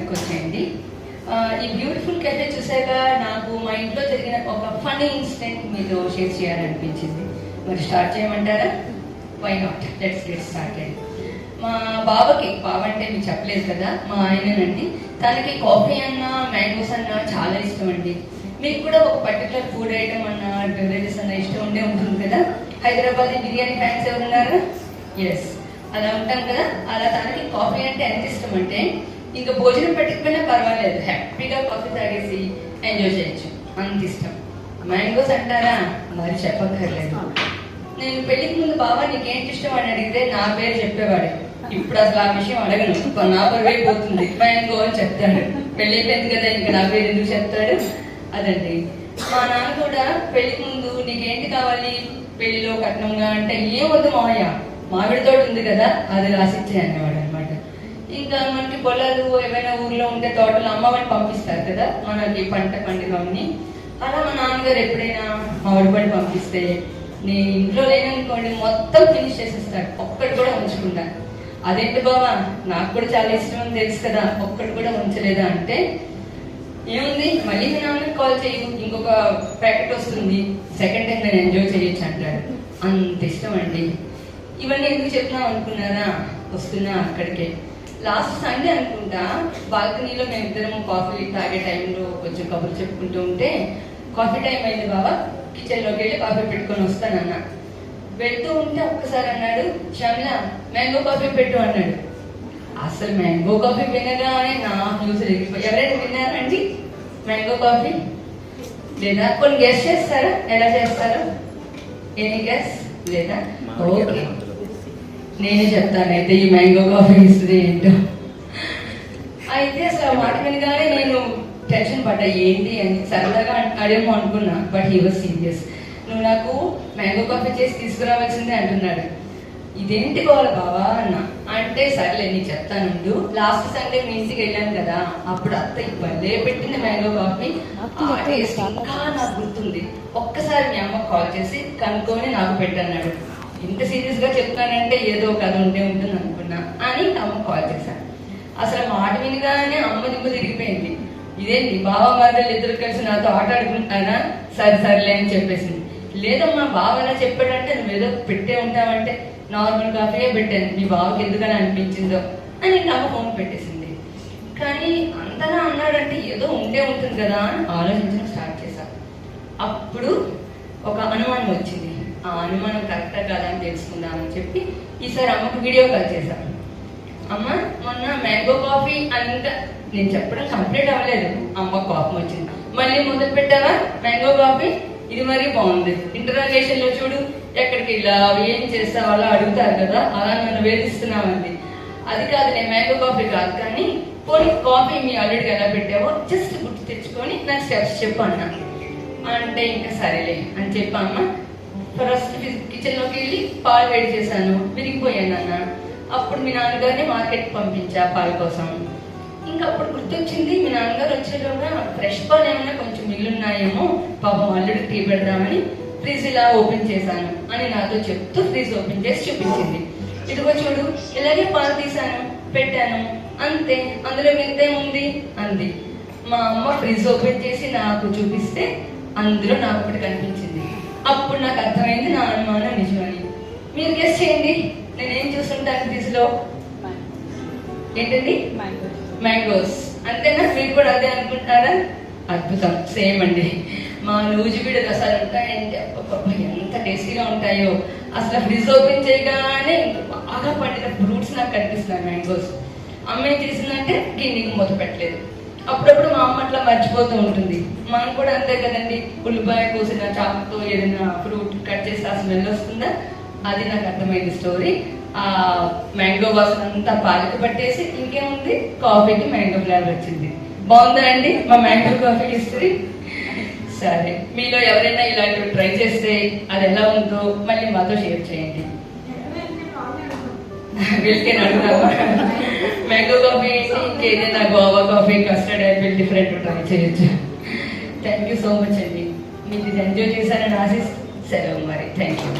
క్యాఫేకి వచ్చేయండి. ఈ beautiful cafe చూసాక నాకు మా ఇంట్లో జరిగిన ఒక ఫన్నీ ఇన్సిడెంట్ మీతో షేర్ చేయాలనిపించింది. మరి స్టార్ట్ చేయమంటారా? Why not, let's get started. మా బావకి, బావ అంటే మీకు చెప్పలేదు కదా, మా ఆయననండి, తనకి కాఫీ అన్నా మ్యాంగోస్ అన్నా చాలా ఇష్టం అండి. మీకు కూడా ఒక పర్టికులర్ ఫుడ్ ఐటమ్ అన్నా బెవరేజెస్ అన్నా ఇష్టం ఉండే ఉంటుంది కదా. హైదరాబాద్ బిర్యానీ ఫ్యాన్స్ ఎవరున్నారా? ఎస్, అలా ఉంటాం కదా. అలా తనకి కాఫీ అంటే ఎంత ఇష్టం అంటే ఇంకా భోజనం పెట్టకపోయినా పర్వాలేదు, హ్యాపీగా కాఫీ తాగేసి ఎంజాయ్ చేయొచ్చు, అంత ఇష్టం. మ్యాంగోస్ అంటారా? మరి చెప్పక్కర్లేదు. నేను పెళ్లికి ముందు బాబా నీకేంటి ఇష్టం అని అడిగితే నా పేరు చెప్పేవాడు. ఇప్పుడు అసలు ఆ విషయం అడగను, నా పరువే పోతుంది, మ్యాంగో అని చెప్తాడు. పెళ్లి అయిపోయింది కదా, ఇంకా నా పేరు ఎందుకు చెప్తాడు? అదండి. మా నాన్న కూడా పెళ్లికి ముందు నీకేంటి కావాలి పెళ్లిలో కట్నంగా అంటే ఏం వద్దు మావయ్య, మామిడి తోట ఉంది కదా అది రాసిచ్చే అనేవాడు అనమాట. ఇంకా మనకి పొలాలు ఏమైనా ఊర్లో ఉంటే తోటలు అమ్మమని పంపిస్తారు కదా మనకి పంట పండుగని. అలా మా నాన్నగారు ఎప్పుడైనా మామిడి పళ్ళు పంపిస్తే నేను ఇంట్లో లేననుకోండి మొత్తం ఫినిష్ చేసేస్తాడు, ఒక్కటి కూడా ఉంచకుండా. అదేంటి బావా, నాకు కూడా చాలా ఇష్టం అని తెలుసు కదా, ఒక్కటి కూడా ఉంచలేదా అంటే ఏముంది మళ్ళీ మీ నాన్నకి కాల్ చేయు, ఇంకొక ప్యాకెట్ వస్తుంది, సెకండ్ టైం నేను ఎంజాయ్ చేయొచ్చు అంటాడు. అంత ఇష్టం అండి. ఇవన్నీ ఎందుకు చెప్తున్నాం అనుకున్నారా? వస్తున్నా అక్కడికే. లాస్ట్ సండే అనుకుంటా బాల్కనీలో మేమిద్దరం కాఫీ తాగే టైంలో కొంచెం కబుర్లు చెప్పుకుంటూ ఉంటే కాఫీ టైం అయింది బాబా, కిచెన్లోకి వెళ్ళి కాఫీ పెట్టుకొని వస్తానన్నా. వెళ్తూ ఉంటే ఒక్కసారి అన్నాడు, శ్యామ్లా మ్యాంగో కాఫీ పెట్టు అన్నాడు. అసలు మ్యాంగో కాఫీ వినగానే నా న్యూస్ ఎగిరిపోయి, ఎవరైనా విన్నారండి మ్యాంగో కాఫీ? లేదా కొన్ని గెస్ చేస్తారా? ఎలా చేస్తారో? Any guess? లేదా? ఓకే, నేనే చెప్తాను అయితే ఈ మ్యాంగో కాఫీ హిస్టరీ ఏంటో. అయితే అసలు ఆ మాట వినగానే నేను టెన్షన్ పడ్డా, ఏంటి అని సరదాగా అడేమో అనుకున్నా. But he was serious. నువ్వు నాకు మ్యాంగో కాఫీ చేసి తీసుకురావాల్సిందే అంటున్నాడు. ఇదేంటి కావాలి బావా అన్న అంటే, సర్లే నీకు చెప్తానుండు. లాస్ట్ సండే మీ ఇంటికి వెళ్ళాను కదా, అప్పుడు అత్త భలే పెట్టింది మ్యాంగో కాఫీ, ఆ టేస్ట్ ఇంకా నాకు గుర్తుంది. ఒక్కసారి మీ అమ్మకు కాల్ చేసి కనుక్కొని నాకు పెట్టన్నాడు. ఇంత సీరియస్ గా చెప్తానంటే ఏదో కథ ఉంటే ఉంటుంది అనుకున్నా అని అమ్మకు కాల్ చేశాను. అసలు మాట వినగానే అమ్మ దిమ్మ తిరిగిపోయింది. ఇదేంటి బావ మరదలు ఇద్దరు కలిసి నాతో ఆట ఆడుకుంటానా? సర్లే అని చెప్పేసింది. లేదమ్మా బావ అలా చెప్పాడంటే నువ్వేదో పెట్టే ఉంటావంటే నార్మల్ కాఫీయే పెట్టాను, మీ బావకి ఎందుకని అనిపించిందో అని అమ్మ ఫోన్ పెట్టేసింది. కానీ అంతలా అన్నాడంటే ఏదో ఉంటే ఉంటుంది కదా అని ఆలోచించడం స్టార్ట్ చేశా. అప్పుడు ఒక అనుమానం వచ్చింది. ఆ అనుమానం కరెక్టా కదా అని తెలుసుకుందామని చెప్పి ఈసారి అమ్మకు వీడియో కాల్ చేశాను. అమ్మ మొన్న మ్యాంగో కాఫీ అంతా నేను చెప్పడం కంప్లీట్ అవ్వలేదు, అమ్మ కోపం వచ్చింది. మళ్ళీ మొదలు పెట్టావా మ్యాంగో కాఫీ? ఇది మరీ బాగుంది. ఇంటరాగేషన్ లో చూడు, ఎక్కడికి ఇలా ఏం చేస్తావు అలా అడుగుతారు కదా, అలా నన్ను వేధిస్తున్నామంది. అది కాదు, నేను మ్యాంగో కాఫీ కాదు కానీ పోనీ కాఫీ మీ అల్లుడికి ఎలా పెట్టావో జస్ట్ గుర్తు తెచ్చుకొని నాకు స్టెప్స్ చెప్పు అన్నా. అంటే ఇంకా సరేలే అని చెప్పామ్మ. ఫస్ట్ కిచెన్ లోకి వెళ్ళి పాలు వేడి చేశాను, విరిగిపోయాను అన్న. అప్పుడు మీ నాన్నగారిని మార్కెట్ పంపించా పాల కోసం. ఇంకా అప్పుడు గుర్తొచ్చింది, మీ నాన్నగారు వచ్చేలోగా ఫ్రెష్ పాలు ఏమైనా కొంచెం మిల్లున్నాయేమో, పాపం అల్లుడికి టీ పెడదామని ఫ్రిడ్జ్ ఇలా ఓపెన్ చేశాను అని నాతో చెప్తూ ఫ్రిడ్జ్ ఓపెన్ చేసి చూపించింది. ఇదిగో చూడు, ఇలాగే పాలు తీసాను పెట్టాను అంతే, అందులో ఎంతే ఉంది అంది. మా అమ్మ ఫ్రిడ్జ్ ఓపెన్ చేసి నాకు చూపిస్తే అందులో నాకు ఒకటి కనిపించింది. అప్పుడు నాకు అర్థమైంది నా అనుమానం నిజమని. మీరు గెస్ చేయండి, నేనేం చూస్తుంటాను ఫ్రిడ్జ్ లో? ఏంటండి? మ్యాంగోస్. అంతేనా? మీరు కూడా అదే అనుకుంటారా? అద్భుతం, సేమ్ అండి. మా నూజిబీడు రసాలు ఉంటాయంటే ఎంత టేస్టీగా ఉంటాయో. అసలు ఫ్రిడ్జ్ ఓపెన్ చేయగానే బాగా పండిన ఫ్రూట్స్ నాకు కనిపిస్తున్నాయి మ్యాంగోస్. అమ్మ ఏం చేసిందంటే గిన్నెకి మూత పెట్టలేదు. అప్పుడప్పుడు మా అమ్మ అట్లా మర్చిపోతూ ఉంటుంది. మనం కూడా అంతే కదండి, ఉల్లిపాయ కోసిన చాకుతో ఏదైనా ఫ్రూట్ కట్ చేస్తే ఆ స్మెల్ వస్తుందా? అది నాకు అర్థమైంది స్టోరీ. ఆ మ్యాంగో వాసన అంతా పాలకి పట్టేసి ఇంకేముంది, కాఫీకి మ్యాంగో ఫ్లేవర్ వచ్చింది. బాగుందా అండి మా మ్యాంగో కాఫీ హిస్టరీ? సరే, మీలో ఎవరైనా ఇలాంటివి ట్రై చేస్తే అది ఎలా ఉందో మళ్ళీ మాతో షేర్ చేయండి. వీళ్ళకి అడుగుతామా? మ్యాంగో కాఫీ ఇంకేదైనా Goa coffee, custard Apple different try చేయొచ్చు. థ్యాంక్ యూ సో మచ్ అండి. మీకు ఇది ఎంజాయ్ చేశానని ఆశిస్తూ సెలవు మరి. Thank you.